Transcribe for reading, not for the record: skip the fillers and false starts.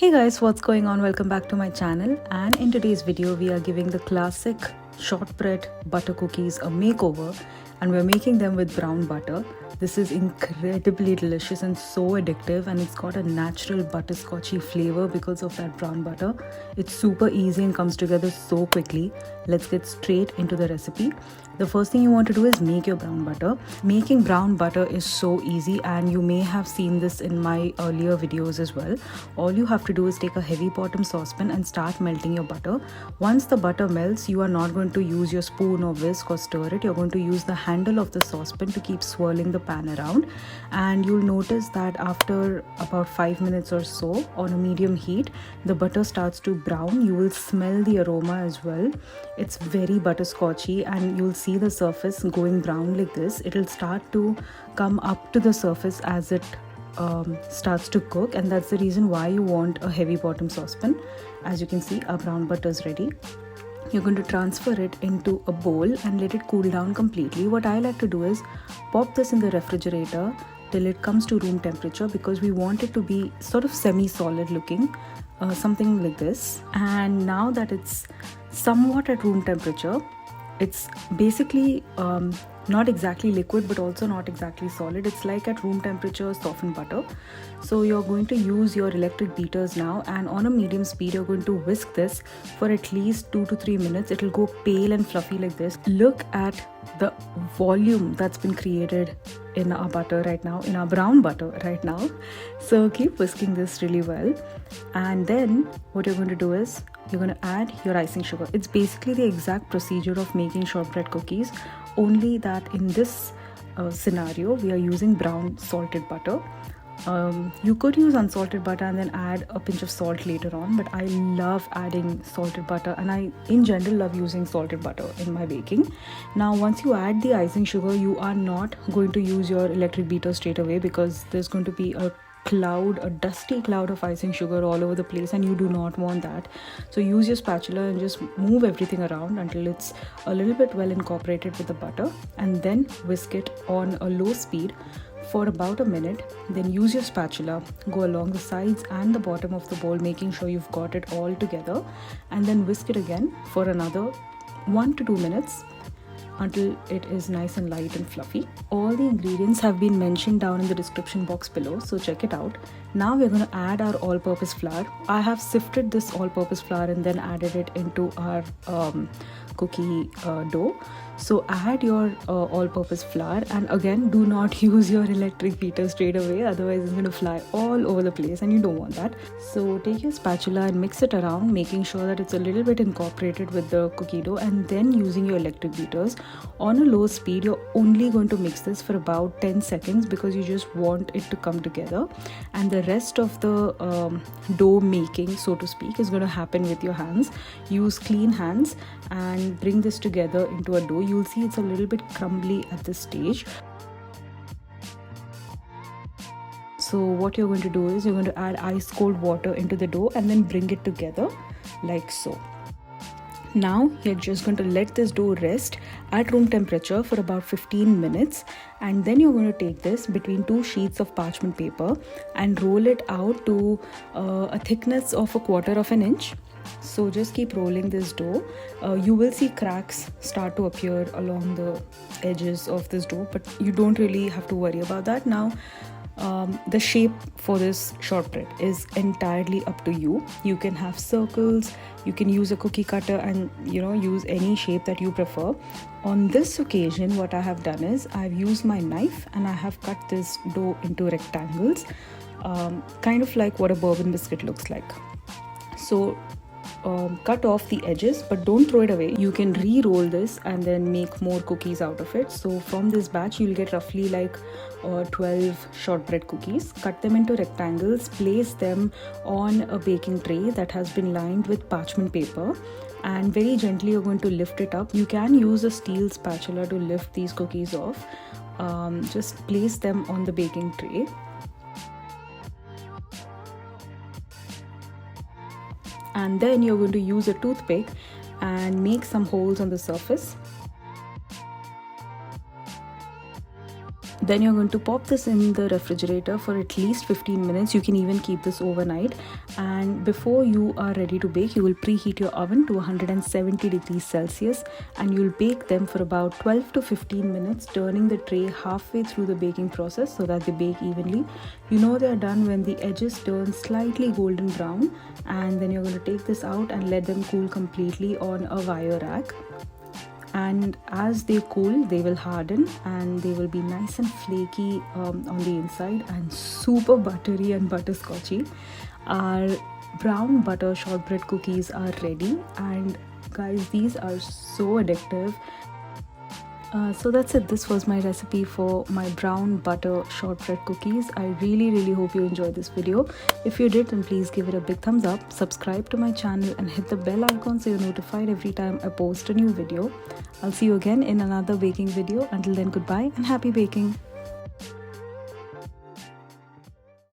Hey guys, what's going on? Welcome back to my channel, and in today's video we are giving the classic shortbread butter cookies a makeover, and we're making them with brown butter. This is incredibly delicious and so addictive, and it's got a natural butterscotchy flavor because of that brown butter. It's super easy and comes together so quickly. Let's get straight into the recipe. The first thing you want to do is make your brown butter. Making brown butter is so easy, and you may have seen this in my earlier videos as well. All you have to do is take a heavy bottom saucepan and start melting your butter. Once the butter melts, you are not going to use your spoon or whisk or stir it. You're going to use the handle of the saucepan to keep swirling the pan around, and you'll notice that after about 5 minutes or so on a medium heat, the butter starts to brown. You will smell the aroma as well. It's very butterscotchy, and you'll see the surface going brown like this. It'll start to come up to the surface as it starts to cook, and that's the reason why you want a heavy bottom saucepan. As you can see, our brown butter is ready. You're going to transfer it into a bowl and let it cool down completely. What I like to do is pop this in the refrigerator till it comes to room temperature, because we want it to be sort of semi-solid looking, something like this. And now that it's somewhat at room temperature, it's basically not exactly liquid but also not exactly solid. It's like at room temperature softened butter. So you're going to use your electric beaters now, and on a medium speed you're going to whisk this for at least 2 to 3 minutes. It'll go pale and fluffy like this. Look at the volume that's been created in our butter right now, in our brown butter right now. So keep whisking this really well, and then what you're going to do is you're going to add your icing sugar. It's basically the exact procedure of making shortbread cookies, only that in this scenario we are using brown salted butter. You could use unsalted butter and then add a pinch of salt later on, but I love adding salted butter, and I in general love using salted butter in my baking. Now once you add the icing sugar, you are not going to use your electric beater straight away, because there's going to be a dusty cloud of icing sugar all over the place, and you do not want that. So use your spatula and just move everything around until it's a little bit well incorporated with the butter, and then whisk it on a low speed for about a minute. Then use your spatula, go along the sides and the bottom of the bowl, making sure you've got it all together, and then whisk it again for another 1 to 2 minutes until it is nice and light and fluffy. All the ingredients have been mentioned down in the description box below, so check it out. Now we're going to add our all-purpose flour. I have sifted this all-purpose flour and then added it into our cookie dough. So add your all-purpose flour, and again, do not use your electric beater straight away, otherwise it's going to fly all over the place and you don't want that. So take your spatula and mix it around, making sure that it's a little bit incorporated with the cookie dough, and then using your electric beaters on a low speed. You're only going to mix this for about 10 seconds because you just want it to come together, and the rest of the dough making, so to speak, is going to happen with your hands. Use clean hands and bring this together into a dough. You'll see it's a little bit crumbly at this stage. So what you're going to do is you're going to add ice cold water into the dough and then bring it together like so. Now you're just going to let this dough rest at room temperature for about 15 minutes, and then you're going to take this between 2 sheets of parchment paper and roll it out to a thickness of 1/4 inch. So just keep rolling this dough. You will see cracks start to appear along the edges of this dough, but you don't really have to worry about that. Now the shape for this shortbread is entirely up to you. You can have circles, you can use a cookie cutter, and use any shape that you prefer. On this occasion, what I have done is I've used my knife and I have cut this dough into rectangles, kind of like what a bourbon biscuit looks like. So cut off the edges, but don't throw it away. You can re-roll this and then make more cookies out of it. So from this batch you'll get roughly like 12 shortbread cookies. Cut them into rectangles, place them on a baking tray that has been lined with parchment paper, and very gently you're going to lift it up. You can use a steel spatula to lift these cookies off. Just place them on the baking tray. And then you're going to use a toothpick and make some holes on the surface. Then you're going to pop this in the refrigerator for at least 15 minutes. You can even keep this overnight. And before you are ready to bake, you will preheat your oven to 170 degrees Celsius, and you'll bake them for about 12 to 15 minutes, turning the tray halfway through the baking process so that they bake evenly. You know they are done when the edges turn slightly golden brown, and then you're going to take this out and let them cool completely on a wire rack. And as they cool, they will harden and they will be nice and flaky on the inside and super buttery and butterscotchy. Our brown butter shortbread cookies are ready, and guys, these are so addictive. So that's it. This was my recipe for my brown butter shortbread cookies. I really hope you enjoyed this video. If you did, then please give it a big thumbs up, subscribe to my channel and hit the bell icon so you're notified every time I post a new video. I'll see you again in another baking video. Until then, goodbye and happy baking.